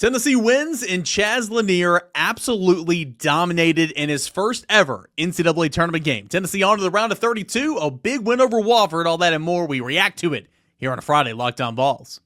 Tennessee wins, and Chaz Lanier absolutely dominated in his first ever NCAA tournament game. Tennessee on to the round of 32, a big win over Wofford, all that and more. We react to it here on a Friday Locked On Vols.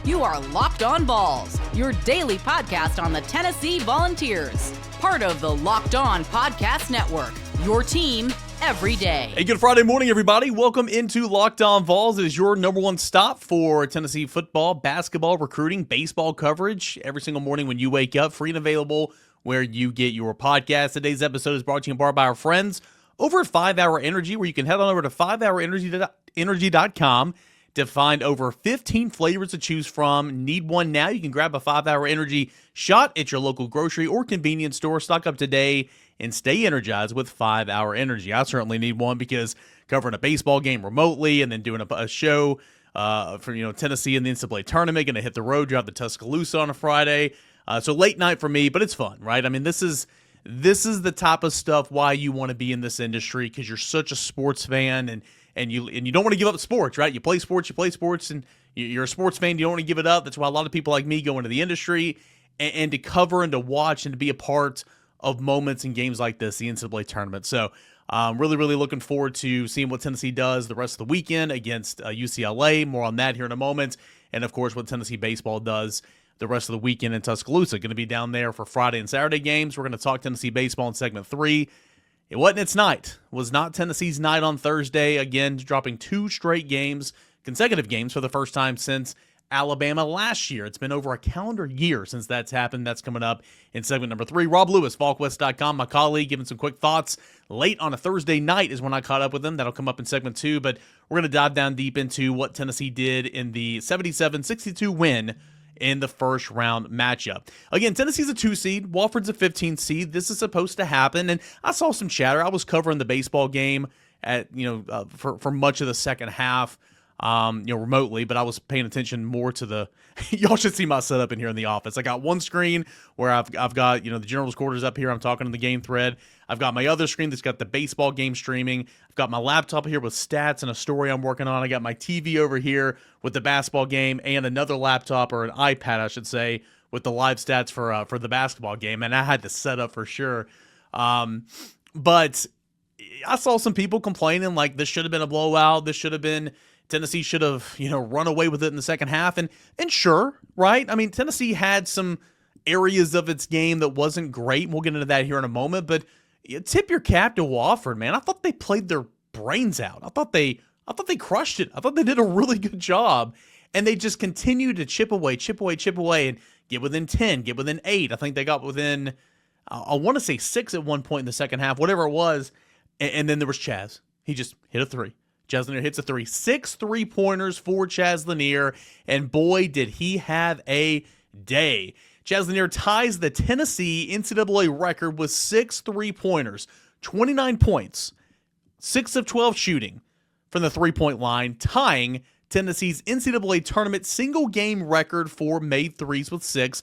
You are Locked On Vols, your daily podcast on the Tennessee Volunteers. Part of the Locked On Podcast Network, your team every day. Hey, good Friday morning, everybody. Welcome into Locked On Vols. It is your number one stop for Tennessee football, basketball, recruiting, baseball coverage every single morning when you wake up, free and available where you get your podcast. Today's episode is brought to you in part by our friends over at 5 Hour Energy, where you can head on over to 5hourenergy.com to find over 15 flavors to choose from. Need one now? You can grab a 5 Hour Energy shot at your local grocery or convenience store. Stock up today and stay energized with 5 Hour Energy. I certainly need one because covering a baseball game remotely and then doing a show for Tennessee in the NCAA Tournament, going to hit the road, drive to Tuscaloosa on a Friday. So late night for me, but it's fun, right? I mean, this is the type of stuff why you want to be in this industry, because you're such a sports fan and you don't want to give up sports, right? You play sports, and you're a sports fan. You don't want to give it up. That's why a lot of people like me go into the industry and to cover and to watch and to be a part of moments and games like this, the NCAA tournament. So really, really looking forward to seeing what Tennessee does the rest of the weekend against UCLA. More on that here in a moment. And, of course, what Tennessee baseball does the rest of the weekend in Tuscaloosa. Going to be down there for Friday and Saturday games. We're going to talk Tennessee baseball in segment 3. It wasn't its night. It was not Tennessee's night on Thursday. Again, dropping 2 straight games, consecutive games for the first time since Alabama last year. It's been over a calendar year since that's happened. That's coming up in segment number 3. Lewis of Volquest.com, my colleague, giving some quick thoughts. Late on a Thursday night is when I caught up with him. That'll come up in segment 2, but we're going to dive down deep into what Tennessee did in the 77-62 win in the first round matchup. Again, Tennessee's a 2 seed. Wofford's a 15 seed. This is supposed to happen, and I saw some chatter. I was covering the baseball game at for much of the second half. Remotely, but I was paying attention more to the. Y'all should see my setup in here in the office. I got one screen where I've got the general's quarters up here. I'm talking to the game thread. I've got my other screen that's got the baseball game streaming. I've got my laptop here with stats and a story I'm working on. I got my TV over here with the basketball game and another laptop, or an iPad, I should say, with the live stats for the basketball game. And I had to set up for sure. But I saw some people complaining like this should have been a blowout. This should have been. Tennessee should have, run away with it in the second half. And sure, right? I mean, Tennessee had some areas of its game that wasn't great. We'll get into that here in a moment. But tip your cap to Wofford, man. I thought they played their brains out. I thought they crushed it. I thought they did a really good job. And they just continued to chip away, and get within 10, get within 8. I think they got within, I want to say 6 at one point in the second half, whatever it was. And then there was Chaz. He just hit a 3. Chaz Lanier hits a 3. 6 3-pointers for Chaz Lanier, and boy, did he have a day. Chaz Lanier ties the Tennessee NCAA record with 6 3-pointers, 29 points, 6 of 12 shooting from the three-point line, tying Tennessee's NCAA tournament single-game record for made threes with 6,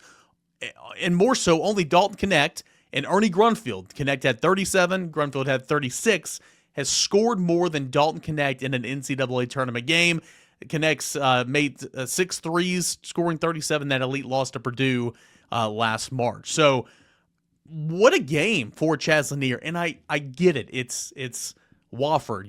and more so, only Dalton Knecht and Ernie Grunfeld. Knecht had 37, Grunfeld had 36, has scored more than Dalton Knecht in an NCAA tournament game. Knecht's made 6 threes, scoring 37. That elite loss to Purdue last March. So what a game for Chaz Lanier. And I get it. It's Wofford.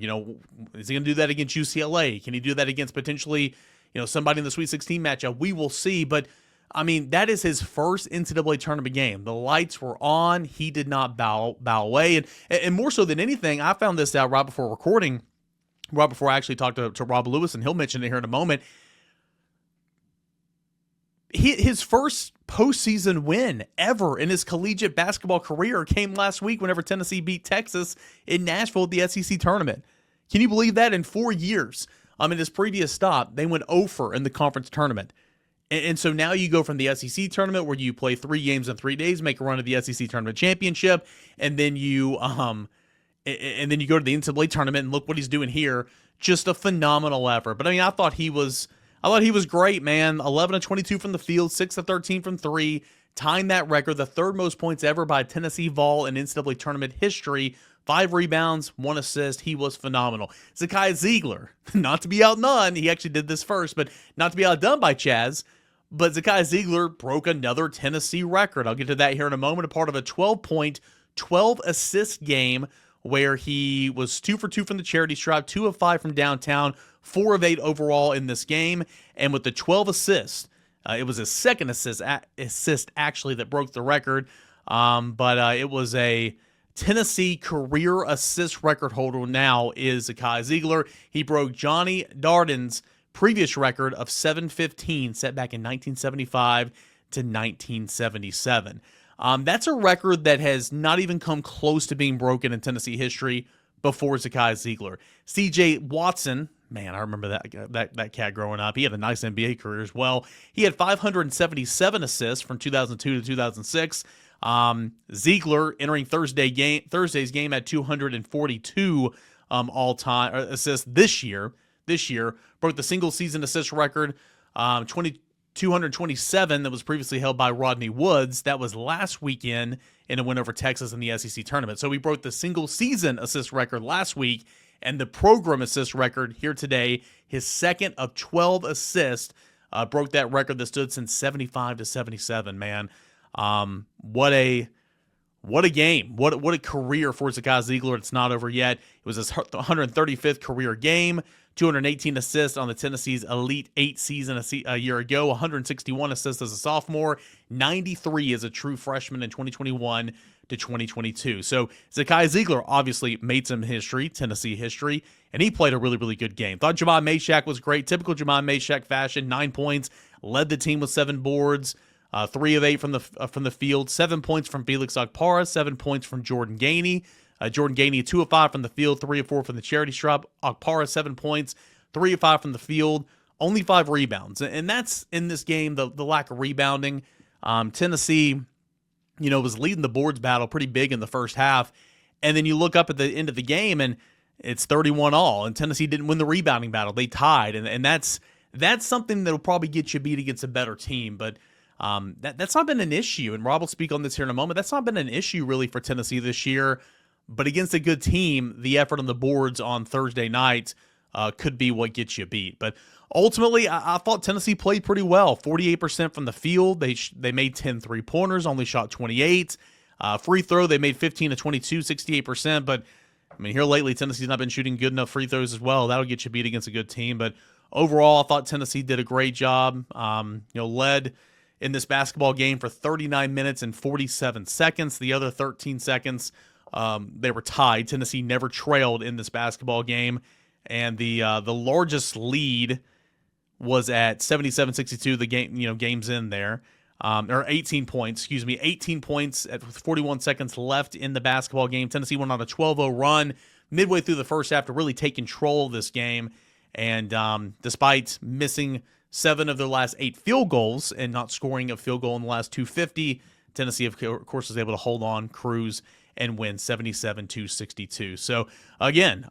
Is he going to do that against UCLA? Can he do that against potentially somebody in the Sweet 16 matchup? We will see. But I mean, that is his first NCAA tournament game. The lights were on. He did not bow away. And more so than anything, I found this out right before recording, right before I actually talked to Rob Lewis, and he'll mention it here in a moment. His first postseason win ever in his collegiate basketball career came last week whenever Tennessee beat Texas in Nashville at the SEC tournament. Can you believe that? In 4 years, in his previous stop, they went 0 in the conference tournament. And so now you go from the SEC tournament where you play 3 games in 3 days, make a run of the SEC tournament championship, and then you go to the NCAA tournament and look what he's doing here. Just a phenomenal effort. But I thought he was great, man. 11 of 22 from the field, 6 of 13 from 3, tying that record, the third most points ever by a Tennessee Vol in NCAA tournament history, 5 rebounds, 1 assist. He was phenomenal. Zakai Zeigler, not to be outdone, he actually did this first, but not to be outdone by Chaz, but Zakai Zeigler broke another Tennessee record. I'll get to that here in a moment. A part of a 12-point, 12-assist game where he was 2 for 2 from the charity stripe, 2 of 5 from downtown, 4 of 8 overall in this game. And with the 12 assists, it was his second assist actually that broke the record. But it was a Tennessee career assist record holder now is Zakai Zeigler. He broke Johnny Darden's previous record of 715 set back in 1975 to 1977. That's a record that has not even come close to being broken in Tennessee history before Zakai Zeigler. C.J. Watson, man, I remember that cat growing up. He had a nice NBA career as well. He had 577 assists from 2002 to 2006. Zeigler entering Thursday's game at 242 all-time assists this year. Broke the single-season assist record, 227 that was previously held by Rodney Woods. That was last weekend in a win over Texas in the SEC tournament. So we broke the single-season assist record last week, and the program assist record here today, his second of 12 assists, broke that record that stood since 75 to 77, man. What a game. What a career for Zakai Zeigler. It's not over yet. It was his 135th career game, 218 assists on the Tennessee's Elite 8 season a year ago, 161 assists as a sophomore, 93 as a true freshman in 2021 to 2022. So Zakai Zeigler obviously made some history, Tennessee history, and he played a really, really good game. Thought Jamon Mashack was great. Typical Jamon Mashack fashion, 9 points, led the team with 7 boards, 3 of 8 from the field, 7 points from Felix Okpara, 7 points from Jordan Gainey. Jordan Gainey, 2 of 5 from the field, 3 of 4 from the charity stripe. Okpara, 7 points, 3 of 5 from the field, only 5 rebounds. And that's in this game, the lack of rebounding. Tennessee, was leading the boards battle pretty big in the first half. And then you look up at the end of the game, and it's 31-all. And Tennessee didn't win the rebounding battle. They tied. And that's something that will probably get you beat against a better team. But that's not been an issue. And Rob will speak on this here in a moment. That's not been an issue really for Tennessee this year. But against a good team, the effort on the boards on Thursday night could be what gets you beat. But ultimately, I thought Tennessee played pretty well. 48% from the field. They made 10 3-pointers, only shot 28. Free throw, they made 15 to 22, 68%. But, here lately, Tennessee's not been shooting good enough free throws as well. That'll get you beat against a good team. But overall, I thought Tennessee did a great job. Led in this basketball game for 39 minutes and 47 seconds. The other 13 seconds, they were tied. Tennessee never trailed in this basketball game. And the largest lead was at 77-62. The game, game's in there, or 18 points. 18 points at 41 seconds left in the basketball game. Tennessee went on a 12-0 run midway through the first half to really take control of this game. And despite missing 7 of their last 8 field goals and not scoring a field goal in the last 250, Tennessee, of course, was able to hold on, cruise, and win 77-62. So, again,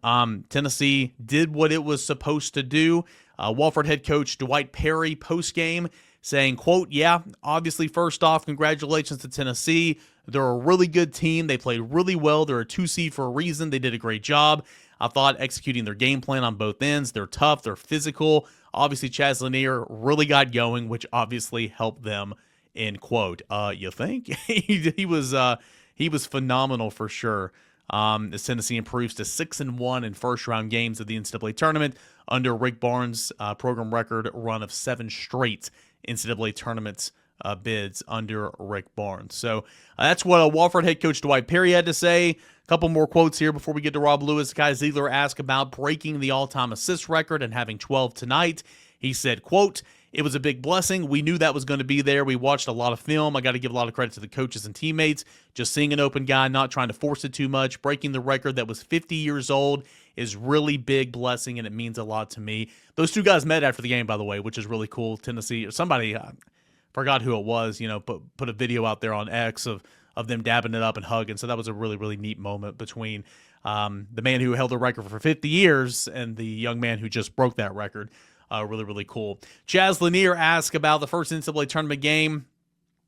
Tennessee did what it was supposed to do. Wofford head coach Dwight Perry postgame saying, quote, yeah, obviously, first off, congratulations to Tennessee. They're a really good team. They played really well. They're a 2 seed for a reason. They did a great job. I thought executing their game plan on both ends. They're tough. They're physical. Obviously, Chaz Lanier really got going, which obviously helped them, end quote. You think? He was phenomenal for sure. As Tennessee improves to 6-1 in first-round games of the NCAA Tournament under Rick Barnes' program record run of 7 straight NCAA Tournament bids under Rick Barnes. So that's what Wofford head coach Dwight Perry had to say. A couple more quotes here before we get to Rob Lewis. Zakai Zeigler asked about breaking the all-time assist record and having 12 tonight. He said, quote, it was a big blessing. We knew that was going to be there. We watched a lot of film. I got to give a lot of credit to the coaches and teammates. Just seeing an open guy, not trying to force it too much, breaking the record that was 50 years old is really big blessing, and it means a lot to me. Those 2 guys met after the game, by the way, which is really cool. Tennessee, or somebody, forgot who it was, put a video out there on X of them dabbing it up and hugging. So that was a really, really neat moment between the man who held the record for 50 years and the young man who just broke that record. Really, really cool. Chaz Lanier asked about the first NCAA tournament game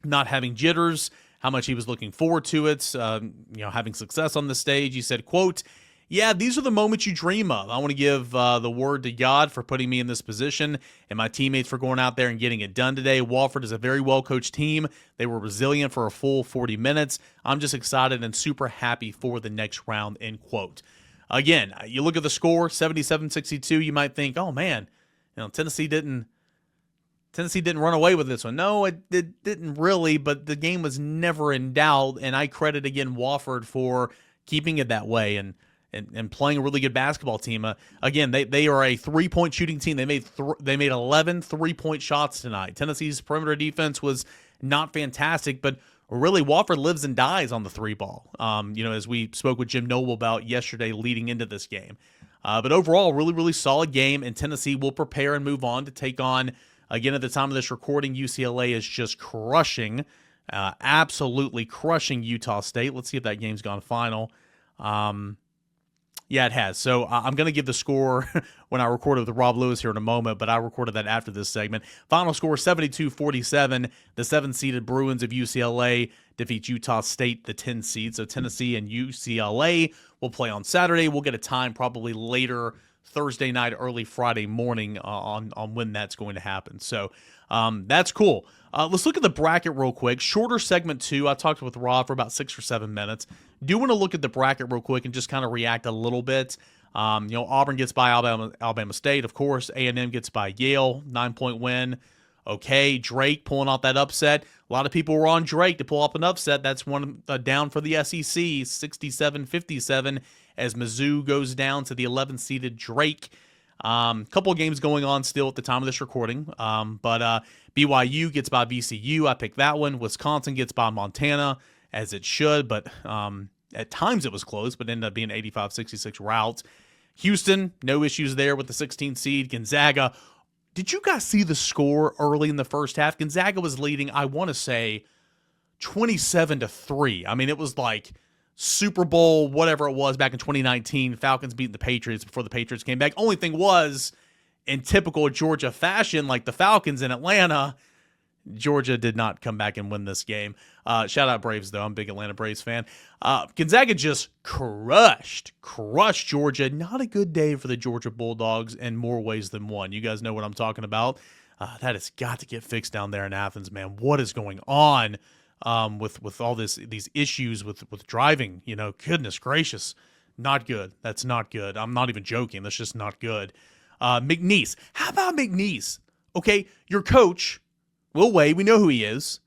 not having jitters. how much he was looking forward to it, having success on the stage. He said, quote, "Yeah, these are the moments you dream of. I want to give the word to God for putting me in this position and my teammates for going out there and getting it done today. Wofford is a very well-coached team. They were resilient for a full 40 minutes. I'm just excited and super happy for the next round," end quote. Again, you look at the score, 77-62, you might think, oh man, Tennessee didn't run away with this one. No, it didn't really, but the game was never in doubt, and I credit again Wofford for keeping it that way and playing a really good basketball team. Again, they are a three-point shooting team. They made 11 three-point shots tonight. Tennessee's perimeter defense was not fantastic, but really Wofford lives and dies on the three ball. As we spoke with Jim Noble about yesterday leading into this game. But overall, really, really solid game, and Tennessee will prepare and move on to take on, again, at the time of this recording, UCLA is just absolutely crushing Utah State. Let's see if that game's gone final. Yeah, it has. So I'm going to give the score when I recorded with Rob Lewis here in a moment, but I recorded that after this segment. Final score, 72-47. The 7-seeded Bruins of UCLA defeat Utah State, the 10 seed. So Tennessee and UCLA will play on Saturday. We'll get a time probably later Thursday night, early Friday morning on when that's going to happen. So that's cool. Let's look at the bracket real quick. Shorter segment 2. I talked with Rob for about 6 or 7 minutes. Do want to look at the bracket real quick and just kind of react a little bit. Auburn gets by Alabama State, of course. A&M gets by Yale, 9-point win. Okay, Drake pulling off that upset. A lot of people were on Drake to pull up an upset. That's one down for the SEC, 67-57, as Mizzou goes down to the 11th-seeded Drake. Couple of games going on still at the time of this recording, but BYU gets by VCU. I picked that one. Wisconsin gets by Montana, as it should, but at times it was close, but ended up being 85-66 rout. Houston, no issues there with the 16th seed. Gonzaga, did you guys see the score early in the first half? Gonzaga was leading, I want to say, 27-3. I mean, it was like Super Bowl, whatever it was, back in 2019. Falcons beating the Patriots before the Patriots came back. Only thing was, in typical Georgia fashion, like the Falcons in Atlanta, Georgia did not come back and win this game. Shout out Braves, though. I'm a big Atlanta Braves fan. Gonzaga just crushed Georgia. Not a good day for the Georgia Bulldogs in more ways than one. You guys know what I'm talking about. That has got to get fixed down there in Athens, man. What is going on with all these issues with driving? Goodness gracious. Not good. That's not good. I'm not even joking. That's just not good. McNeese. How about McNeese? Okay, your coach, Will Wade, we know who he is,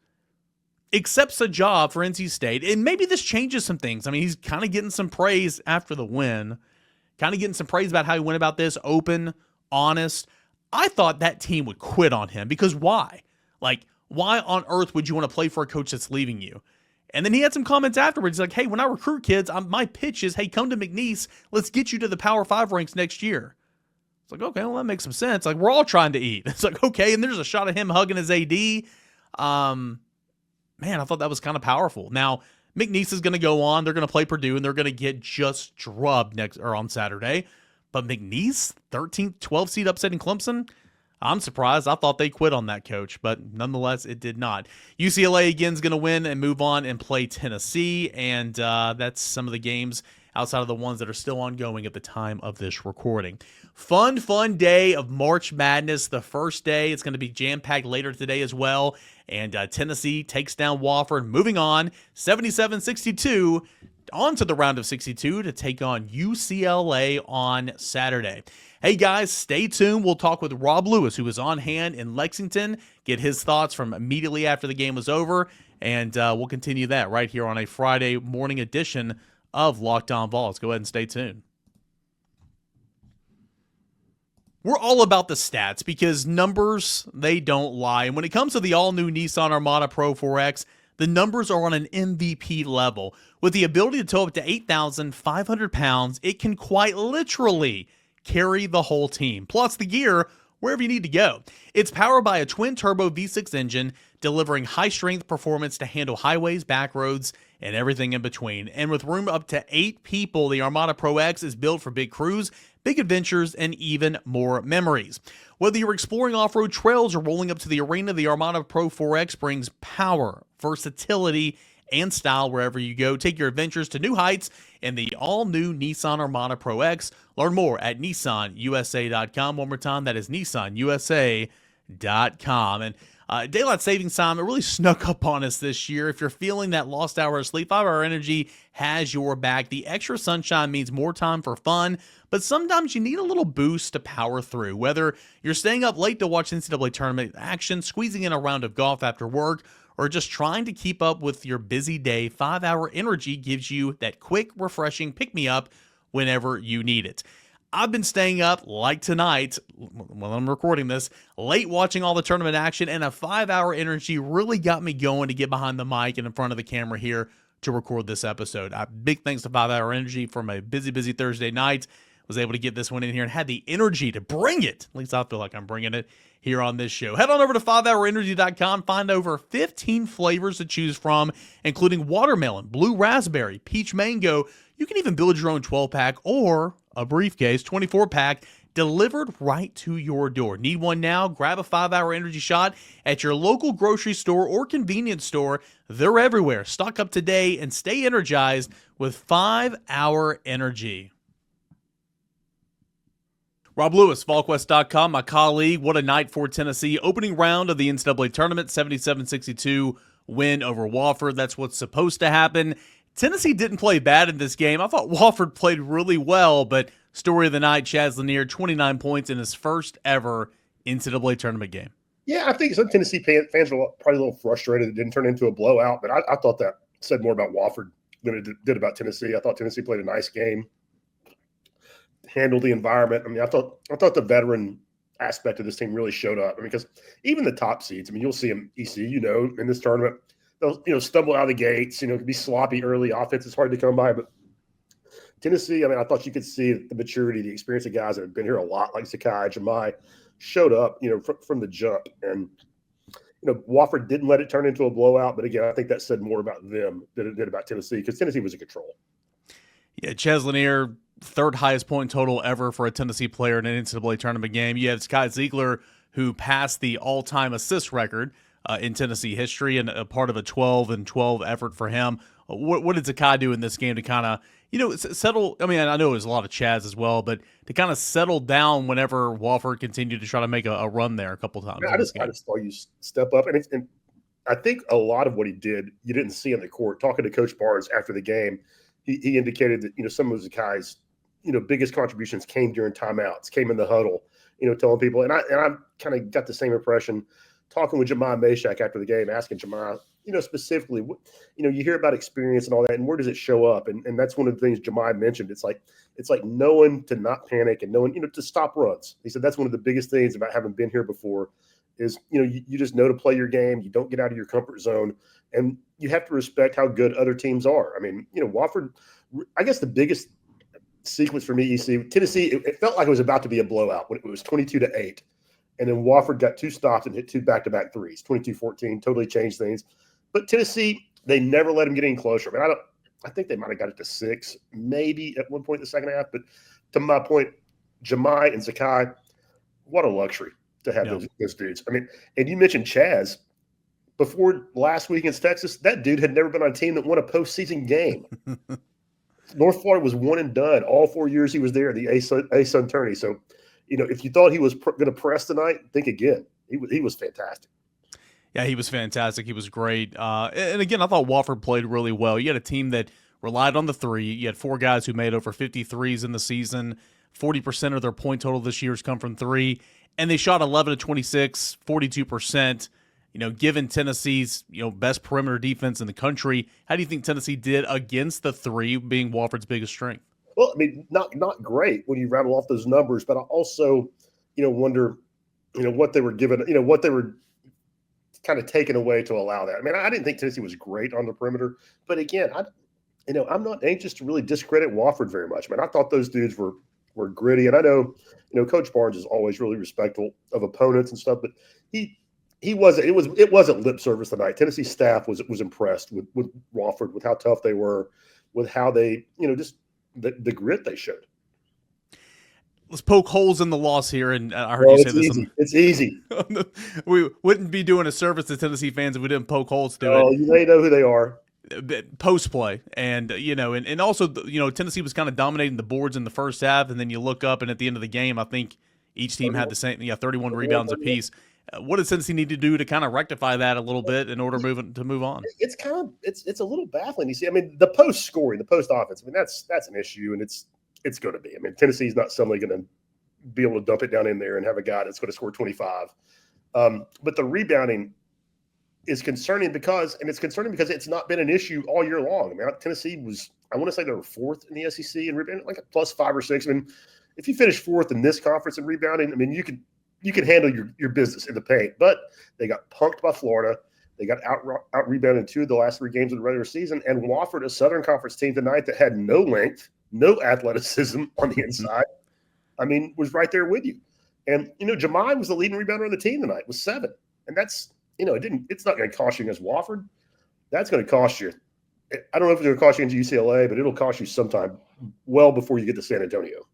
accepts a job for NC State, and maybe this changes some things. I mean, he's kind of getting some praise after the win, kind of getting some praise about how he went about this, open, honest. I thought that team would quit on him, because why? Like, why on earth would you want to play for a coach that's leaving you? And then he had some comments afterwards. He's like, hey, when I recruit kids, my pitch is, hey, come to McNeese. Let's get you to the Power 5 ranks next year. It's like, okay, well, that makes some sense. Like, we're all trying to eat. It's like, okay, and there's a shot of him hugging his AD. Man, I thought that was kind of powerful. Now, McNeese is going to go on. They're going to play Purdue, and they're going to get just drubbed on Saturday. But McNeese, 13th, 12th seed upsetting Clemson, I'm surprised. I thought they quit on that coach, but nonetheless, it did not. UCLA, again, is going to win and move on and play Tennessee, and that's some of the games outside of the ones that are still ongoing at the time of this recording. Fun day of March Madness. The first day, it's going to be jam-packed later today as well. And Tennessee takes down Wofford. Moving on, 77-62, on to the round of 62 to take on UCLA on Saturday. Hey guys, stay tuned. We'll talk with Rob Lewis, who was on hand in Lexington, get his thoughts from immediately after the game was over, and we'll continue that right here on a Friday morning edition of Locked On Vols. Go ahead and stay tuned. We're all about the stats because numbers, they don't lie. And when it comes to the all-new Nissan Armada Pro 4X, the numbers are on an MVP level. With the ability to tow up to 8,500 pounds, it can quite literally carry the whole team, plus the gear wherever you need to go. It's powered by a twin-turbo V6 engine, delivering high-strength performance to handle highways, back roads, and everything in between. And with room up to 8 people, the Armada Pro X is built for big crews, big adventures, and even more memories. Whether you're exploring off-road trails or rolling up to the arena, the Armada Pro 4X brings power, versatility, and style wherever you go. Take your adventures to new heights in the all-new Nissan Armada Pro X. Learn more at nissanusa.com. One more time, that is nissanusa.com. And daylight savings time, it really snuck up on us this year. If you're feeling that lost hour of sleep, 5 Hour Energy has your back. The extra sunshine means more time for fun, but sometimes you need a little boost to power through. Whether you're staying up late to watch NCAA tournament action, squeezing in a round of golf after work, or just trying to keep up with your busy day, 5 Hour Energy gives you that quick, refreshing pick-me-up whenever you need it. I've been staying up, like tonight, while I'm recording this, late watching all the tournament action, and a 5 Hour Energy really got me going to get behind the mic and in front of the camera here to record this episode. Big thanks to 5 Hour Energy for my busy Thursday night. Was able to get this one in here and had the energy to bring it. At least I feel like I'm bringing it here on this show. Head on over to 5hourenergy.com. Find over 15 flavors to choose from, including watermelon, blue raspberry, peach mango. You can even build your own 12-pack or a briefcase 24-pack delivered right to your door. Need one now? Grab a 5 Hour Energy shot at your local grocery store or convenience store. They're everywhere. Stock up today and stay energized with 5 Hour Energy. Rob Lewis, Volquest.com, my colleague. What a night for Tennessee. Opening round of the NCAA Tournament, 77-62 win over Wofford. That's what's supposed to happen. Tennessee didn't play bad in this game. I thought Wofford played really well, but story of the night, Chaz Lanier, 29 points in his first ever NCAA Tournament game. Yeah, I think some Tennessee fans were probably a little frustrated it didn't turn into a blowout, but I thought that said more about Wofford than it did about Tennessee. I thought Tennessee played a nice game, handled the environment. I mean, I thought the veteran aspect of this team really showed up. I mean, because even the top seeds, I mean, you'll see them, in this tournament, they'll stumble out of the gates, be sloppy early. Offense is hard to come by, but Tennessee, I mean, I thought you could see the maturity, the experience of guys that have been here a lot, like Zakai, Jemai, showed up, from the jump. And, Wofford didn't let it turn into a blowout. But again, I think that said more about them than it did about Tennessee, because Tennessee was in control. Yeah, Chaz Lanier, third highest point total ever for a Tennessee player in an NCAA tournament game. You have Zakai Zeigler, who passed the all-time assist record in Tennessee history, and a part of a 12-12 effort for him. What did Zakai do in this game to kind of, settle? I mean, I know it was a lot of Chaz as well, but to kind of settle down whenever Wofford continued to try to make a run there a couple times. Yeah, I just saw you step up, and I think a lot of what he did, you didn't see on the court. Talking to Coach Barnes after the game, he indicated that some of Zakai's biggest contributions came during timeouts, came in the huddle, telling people, and I kind of got the same impression talking with Jemai Mashak after the game, asking Jemai, specifically, you hear about experience and all that, and where does it show up? And that's one of the things Jemai mentioned. It's like knowing to not panic and knowing, to stop runs. He said that's one of the biggest things about having been here before is, you just know to play your game. You don't get out of your comfort zone, and you have to respect how good other teams are. I mean, Wofford, I guess the biggest sequence for me, Tennessee, it felt like it was about to be a blowout when it was 22-8. And then Wofford got 2 stops and hit 2 back-to-back threes, 22-14, totally changed things. But Tennessee, they never let him get any closer. I mean, I think they might have got it to 6, maybe at one point in the second half. But to my point, Jemai and Zakai, what a luxury to have those dudes. I mean, and you mentioned Chaz. Before last week against Texas, that dude had never been on a team that won a postseason game. North Florida was one and done all 4 years he was there, the A-Sun tourney. So, if you thought he was going to press tonight, think again. He was fantastic. Yeah, he was fantastic. He was great. And again, I thought Wofford played really well. You had a team that relied on the three. You had 4 guys who made over 50 threes in the season. 40% of their point total this year has come from 3. And they shot 11 of 26, 42%. Given Tennessee's, best perimeter defense in the country, how do you think Tennessee did against the 3 being Wofford's biggest strength? Well, I mean, not great when you rattle off those numbers, but I also, wonder, what they were given, what they were kind of taken away to allow that. I mean, I didn't think Tennessee was great on the perimeter, but again, I'm not anxious to really discredit Wofford very much. I mean, I thought those dudes were gritty, and I know, Coach Barnes is always really respectful of opponents and stuff, but he wasn't. It wasn't lip service tonight. Tennessee staff was impressed with Wofford, with how tough they were, with how they, just the grit they showed. Let's poke holes in the loss here, and I heard you say this. It's easy. We wouldn't be doing a service to Tennessee fans if we didn't poke holes to it. Oh, they know who they are. post play, and and also Tennessee was kind of dominating the boards in the first half, and then you look up and at the end of the game, I think each team had the same 31 rebounds apiece. What does Tennessee need to do to kind of rectify that a little bit in order to move on? It's kind of it's a little baffling. You see, I mean, the post scoring, the post offense. I mean, that's an issue, and it's going to be. I mean, Tennessee's not suddenly going to be able to dump it down in there and have a guy that's going to score 25. But the rebounding is concerning because it's not been an issue all year long. I mean, Tennessee was, I want to say they were fourth in the SEC in rebounding, like a plus 5 or 6. I mean, if you finish fourth in this conference in rebounding, I mean, you can handle your business in the paint. But they got punked by Florida. They got out rebounded 2 of the last 3 games of the regular season. And Wofford, a Southern Conference team tonight that had no length, no athleticism on the inside, I mean, was right there with you. And, Jemai was the leading rebounder on the team tonight with 7. And that's, it's not going to cost you against Wofford. That's going to cost you. I don't know if it's going to cost you against UCLA, but it'll cost you sometime well before you get to San Antonio.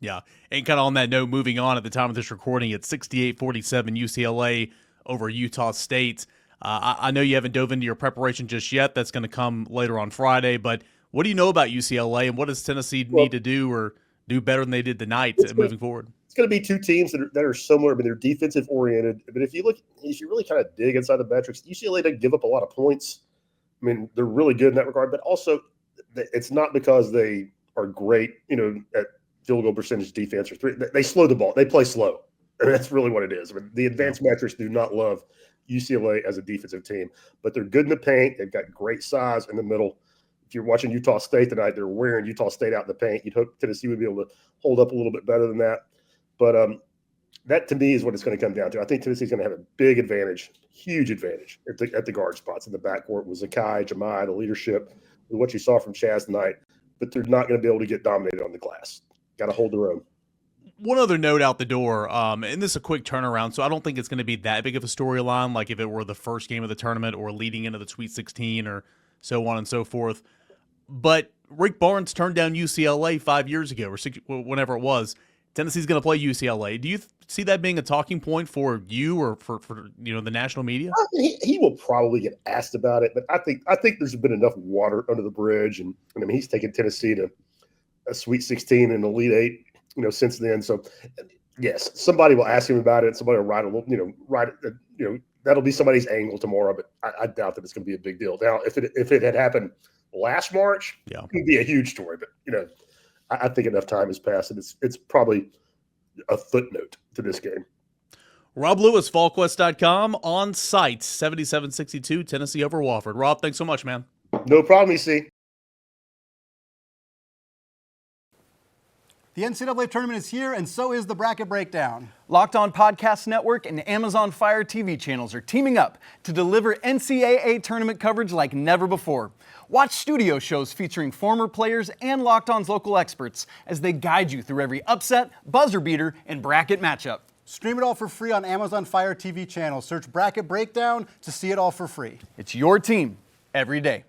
Yeah. And kind of on that note, moving on at the time of this recording, it's 68-47 UCLA over Utah State. I know you haven't dove into your preparation just yet. That's going to come later on Friday. But what do you know about UCLA, and what does Tennessee need to do or do better than they did tonight moving forward? It's going to be 2 teams that are similar, but they're defensive oriented. But if you really kind of dig inside the metrics, UCLA doesn't give up a lot of points. I mean, they're really good in that regard, but also it's not because they are great, at field goal percentage defense or 3. They slow the ball. They play slow. And that's really what it is. I mean, the advanced metrics do not love UCLA as a defensive team, but they're good in the paint. They've got great size in the middle. If you're watching Utah State tonight, they're wearing Utah State out in the paint. You'd hope Tennessee would be able to hold up a little bit better than that. But that, to me, is what it's going to come down to. I think Tennessee's going to have a big advantage, huge advantage at the guard spots in the backcourt with Zakai, Jemai, the leadership, with what you saw from Chaz tonight. But they're not going to be able to get dominated on the glass. Got to hold their own. One other note out the door, and this is a quick turnaround, so I don't think it's going to be that big of a storyline like if it were the first game of the tournament or leading into the Sweet 16 or so on and so forth. But Rick Barnes turned down UCLA 5 years ago or 6, whenever it was. Tennessee's going to play UCLA. Do you see that being a talking point for you or for the national media? He will probably get asked about it, but I think there's been enough water under the bridge, and I mean he's taken Tennessee to a Sweet 16 and Elite 8, since then. So yes, somebody will ask him about it. Somebody will write it. That'll be somebody's angle tomorrow, but I doubt that it's going to be a big deal. Now, if it had happened last March, it would be a huge story. But I think enough time has passed, and it's probably a footnote to this game. Rob Lewis, Volquest.com, on site, 77-62, Tennessee over Wofford. Rob, thanks so much, man. No problem, EC. The NCAA Tournament is here, and so is the Bracket Breakdown. Locked On Podcast Network and Amazon Fire TV channels are teaming up to deliver NCAA Tournament coverage like never before. Watch studio shows featuring former players and Locked On's local experts as they guide you through every upset, buzzer beater, and bracket matchup. Stream it all for free on Amazon Fire TV channel. Search Bracket Breakdown to see it all for free. It's your team every day.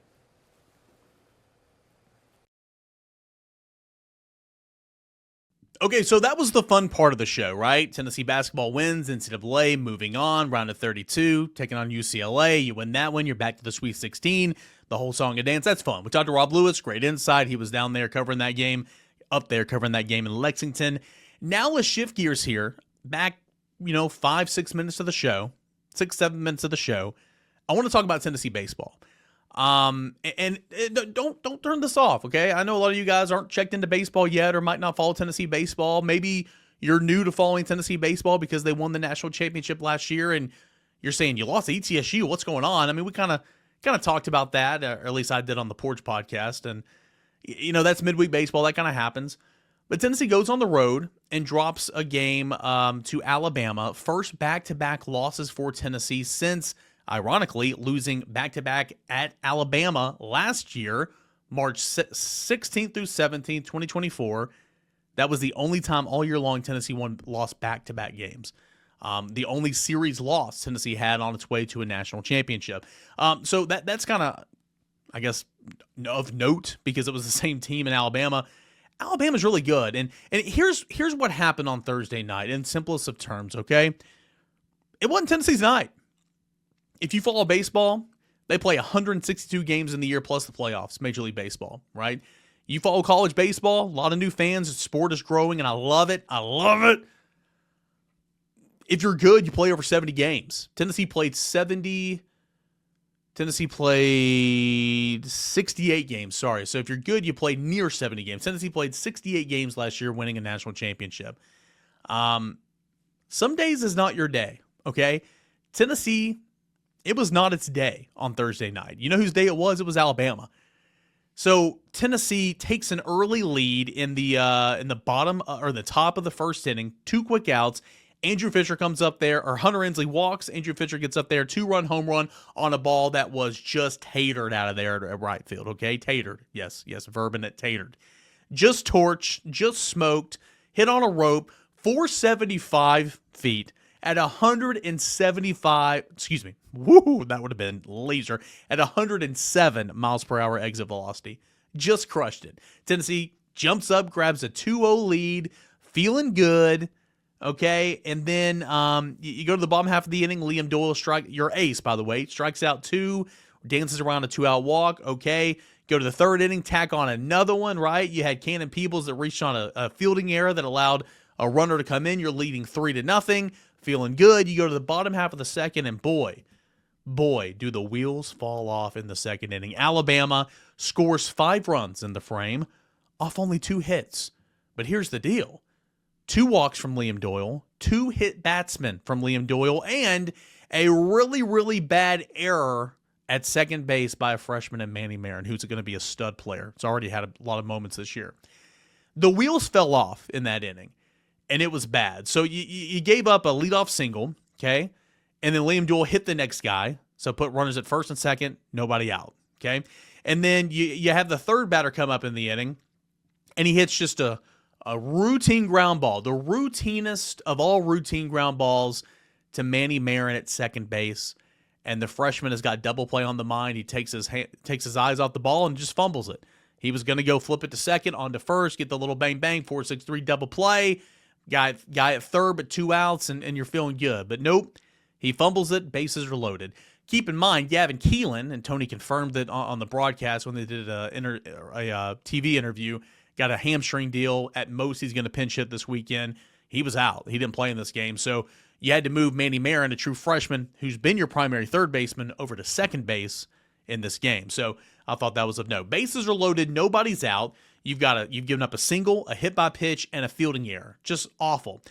Okay, so that was the fun part of the show, right? Tennessee basketball wins, NCAA moving on, round of 32, taking on UCLA. You win that one, you're back to the Sweet 16, the whole song and dance. That's fun. We talked to Rob Lewis, great insight. He was down there covering that game, up there covering that game in Lexington. Now let's shift gears here, back, 5-6 minutes of the show, 6-7 minutes of the show. I want to talk about Tennessee baseball. And don't turn this off, okay? I know a lot of you guys aren't checked into baseball yet or might not follow Tennessee baseball. Maybe you're new to following Tennessee baseball because they won the national championship last year and you're saying you lost to ETSU. What's going on? I mean, we kind of talked about that, or at least I did on the Porch podcast, and that's midweek baseball. That kind of happens. But Tennessee goes on the road and drops a game to Alabama. First back-to-back losses for Tennessee since, ironically, losing back-to-back at Alabama last year, March 16th through 17th, 2024. That was the only time all year long Tennessee lost back-to-back games. The only series loss Tennessee had on its way to a national championship. So that's kind of, I guess, of note because it was the same team in Alabama. Alabama's really good. And here's what happened on Thursday night in simplest of terms, okay? It wasn't Tennessee's night. If you follow baseball, They play 162 games in the year plus the playoffs, Major League Baseball, right? You follow college baseball, a lot of new fans, the sport is growing, and I love it. I love it. If you're good, you play over 70 games. Tennessee played 68 games, sorry. So if you're good, you play near 70 games. Tennessee played 68 games last year, winning a national championship. Some days is not your day, okay? Tennessee, it was not its day on Thursday night. You know whose day it was? It was Alabama. So Tennessee takes an early lead in the bottom or the top of the first inning, 2 quick outs. Andrew Fisher comes up there, or Hunter Ensley walks. Andrew Fisher gets up there, 2-run home run on a ball that was just tatered out of there at right field, okay? Tatered. Yes, verb in it, tatered. Just torched, just smoked, hit on a rope, 475 feet at 175, woo, that would have been laser, at 107 miles per hour exit velocity. Just crushed it. Tennessee jumps up, grabs a 2-0 lead, feeling good. Okay, and then you go to the bottom half of the inning. Liam Doyle, your ace, by the way, strikes out 2, dances around a 2-out walk. Okay, go to the third inning, tack on another one, right? You had Cannon Peebles that reached on a fielding error that allowed a runner to come in. You're leading 3-0, feeling good. You go to the bottom half of the second, and boy, do the wheels fall off in the second inning. Alabama scores 5 runs in the frame off only 2 hits. But here's the deal. 2 walks from Liam Doyle, 2 hit batsmen from Liam Doyle, and a really, really bad error at second base by a freshman in Manny Marin, who's going to be a stud player. It's already had a lot of moments this year. The wheels fell off in that inning, and it was bad. So you gave up a leadoff single, okay? And then Liam Doyle hit the next guy, so put runners at first and second, nobody out, okay? And then you have the third batter come up in the inning, and he hits just a routine ground ball, the routinest of all routine ground balls to Manny Marin at second base. And the freshman has got double play on the mind. He takes his eyes off the ball and just fumbles it. He was going to go flip it to second, on to first, get the little bang, 4-6-3 double play. Guy at third, but 2 outs, and you're feeling good. But nope, he fumbles it, bases are loaded. Keep in mind, Gavin Keelan, and Tony confirmed that on the broadcast when they did a TV interview, got a hamstring deal. At most, he's going to pinch hit this weekend. He was out. He didn't play in this game. So you had to move Manny Marin, a true freshman, who's been your primary third baseman, over to second base in this game. So I thought that was of note. Bases are loaded. Nobody's out. You've given up a single, a hit by pitch, and a fielding error. Just awful.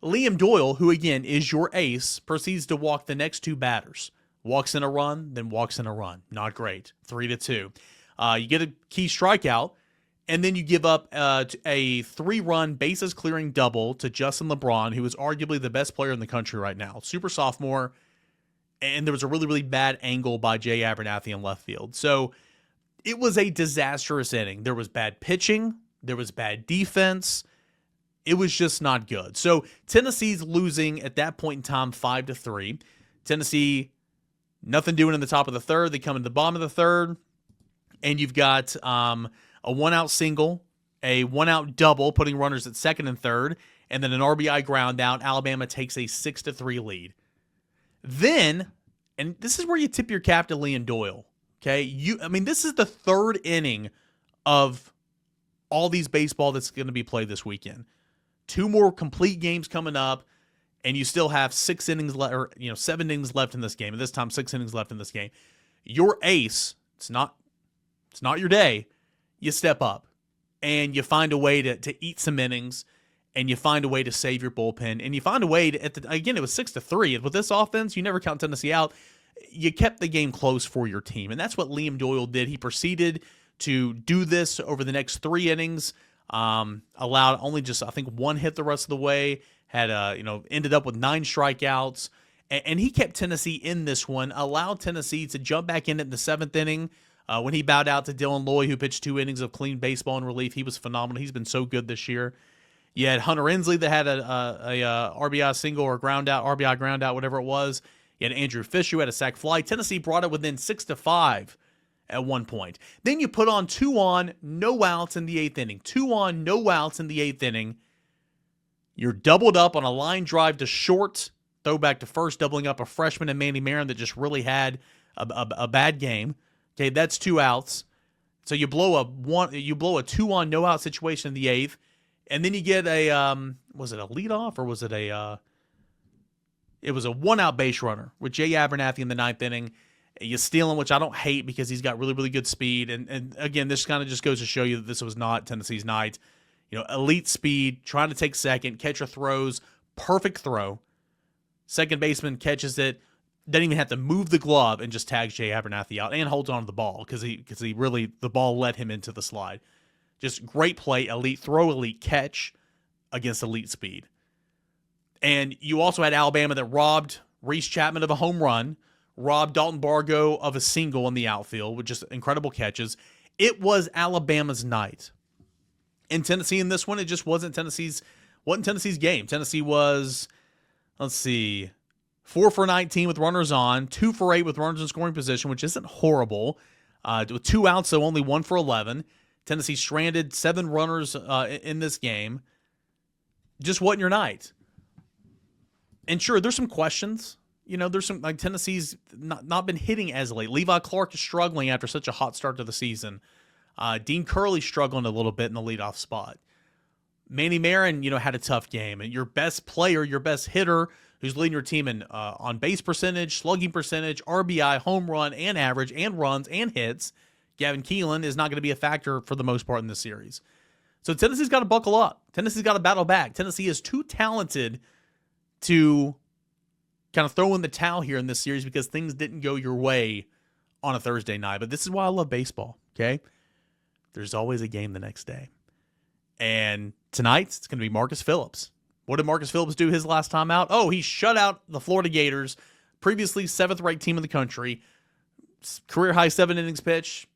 Liam Doyle, who again is your ace, proceeds to walk the next 2 batters. Walks in a run, then walks in a run. Not great. 3-2. You get a key strikeout. And then you give up a 3-run bases-clearing double to Justin LeBron, who is arguably the best player in the country right now. Super sophomore. And there was a really, really bad angle by Jay Abernathy in left field. So it was a disastrous inning. There was bad pitching. There was bad defense. It was just not good. So Tennessee's losing at that point in time 5-3. Tennessee, nothing doing in the top of the third. They come into the bottom of the third. And you've got a 1-out single, a 1-out double, putting runners at second and third, and then an RBI ground out. Alabama takes a 6-3 lead. Then, and this is where you tip your cap to Liam Doyle, okay? This is the third inning of all these baseball that's going to be played this weekend. 2 more complete games coming up, and you still have 6 innings left, or 7 innings left in this game. And this time, 6 innings left in this game. Your ace, it's not your day. You step up and you find a way to eat some innings, and you find a way to save your bullpen, and you find a way to, again, it was 6-3. And with this offense, you never count Tennessee out. You kept the game close for your team, and that's what Liam Doyle did. He proceeded to do this over the next 3 innings, allowed only just, I think, 1 hit the rest of the way, had, ended up with 9 strikeouts, and he kept Tennessee in this one, allowed Tennessee to jump back in the 7th inning, when he bowed out to Dylan Loy, who pitched 2 innings of clean baseball in relief. He was phenomenal. He's been so good this year. You had Hunter Ensley that had a RBI single or RBI ground out, whatever it was. You had Andrew Fisher who had a sac fly. Tennessee brought it within 6-5 at one point. Then you put on 2 on, no outs in the 8th inning. 2 on, no outs in the 8th inning. You're doubled up on a line drive to short, throw back to first, doubling up a freshman in Manny Marin that just really had a bad game. Okay, that's 2 outs. So you blow a 2-on no-out situation in the 8th, and then you get a was it a leadoff or was it a it was a 1-out base runner with Jay Abernathy in the 9th inning. You steal him, which I don't hate because he's got really, really good speed. And again, this kind of just goes to show you that this was not Tennessee's night. Elite speed, trying to take second, catcher throws, perfect throw. Second baseman catches it, doesn't even have to move the glove and just tags Jay Abernathy out and holds on to the ball because he really, the ball led him into the slide. Just great play, elite throw, elite catch against elite speed. And you also had Alabama that robbed Reese Chapman of a home run, robbed Dalton Bargo of a single in the outfield with just incredible catches. It was Alabama's night. In Tennessee in this one, it just wasn't Tennessee's game. Tennessee was, 4 for 19 with runners on, 2 for 8 with runners in scoring position, which isn't horrible. With 2 outs, so only 1 for 11. Tennessee stranded 7 runners in this game. Just wasn't your night. And sure, there's some questions. There's some, like, Tennessee's not been hitting as late. Levi Clark is struggling after such a hot start to the season. Dean Curley's struggling a little bit in the leadoff spot. Manny Marin, had a tough game. And your best player, your best hitter, who's leading your team in on base percentage, slugging percentage, RBI, home run, and average, and runs, and hits, Gavin Keelan, is not going to be a factor for the most part in this series. So Tennessee's got to buckle up. Tennessee's got to battle back. Tennessee is too talented to kind of throw in the towel here in this series because things didn't go your way on a Thursday night. But this is why I love baseball, okay? There's always a game the next day. And tonight, it's going to be Marcus Phillips. What did Marcus Phillips do his last time out? Oh, he shut out the Florida Gators, previously 7th-ranked team in the country. Career-high 7 innings pitch,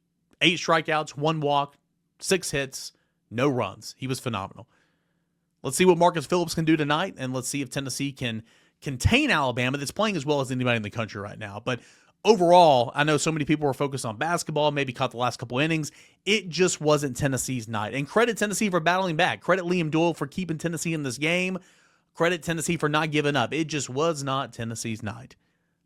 8 strikeouts, 1 walk, 6 hits, no runs. He was phenomenal. Let's see what Marcus Phillips can do tonight, and let's see if Tennessee can contain Alabama, that's playing as well as anybody in the country right now. But overall, I know so many people were focused on basketball, maybe caught the last couple innings. It just wasn't Tennessee's night. And credit Tennessee for battling back. Credit Liam Doyle for keeping Tennessee in this game. Credit Tennessee for not giving up. It just was not Tennessee's night.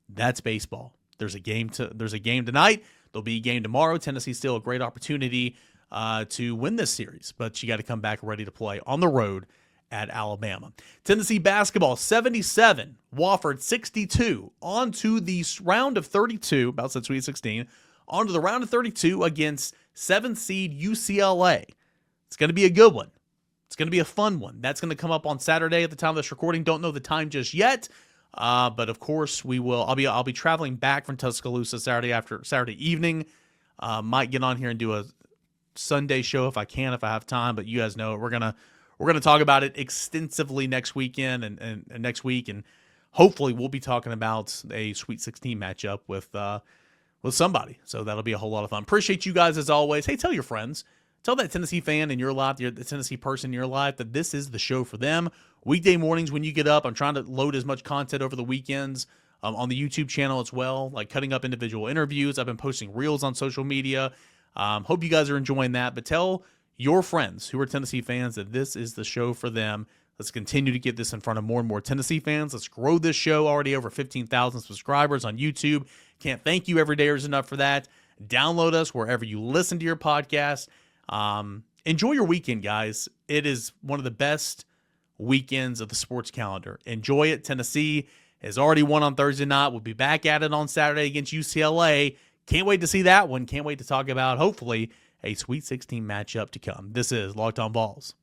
That's baseball. There's a game tonight. There'll be a game tomorrow. Tennessee's still a great opportunity to win this series, but you got to come back ready to play on the road at Alabama. Tennessee basketball 77, Wofford 62. On to the round of 32, about that Sweet 16. On to the round of 32 against 7th seed UCLA. It's going to be a good one. It's going to be a fun one. That's going to come up on Saturday at the time of this recording. Don't know the time just yet, but of course we will. I'll be traveling back from Tuscaloosa Saturday evening. Might get on here and do a Sunday show if I have time. But you guys know we're gonna talk about it extensively next weekend and next week, and hopefully we'll be talking about a Sweet 16 matchup with somebody. So that'll be a whole lot of fun. Appreciate you guys as always. Hey, tell your friends. Tell that Tennessee fan in your life, the Tennessee person in your life, that this is the show for them. Weekday mornings when you get up, I'm trying to load as much content over the weekends on the YouTube channel as well, like cutting up individual interviews. I've been posting reels on social media. Hope you guys are enjoying that. But tell your friends who are Tennessee fans that this is the show for them. Let's continue to get this in front of more and more Tennessee fans. Let's grow this show. Already over 15,000 subscribers on YouTube. Can't thank you every day is enough for that. Download us wherever you listen to your podcast. Enjoy your weekend, guys. It is one of the best weekends of the sports calendar. Enjoy it. Tennessee has already won on Thursday night. We'll be back at it on Saturday against UCLA. Can't wait to see that one. Can't wait to talk about, hopefully, a Sweet 16 matchup to come. This is Locked On Vols.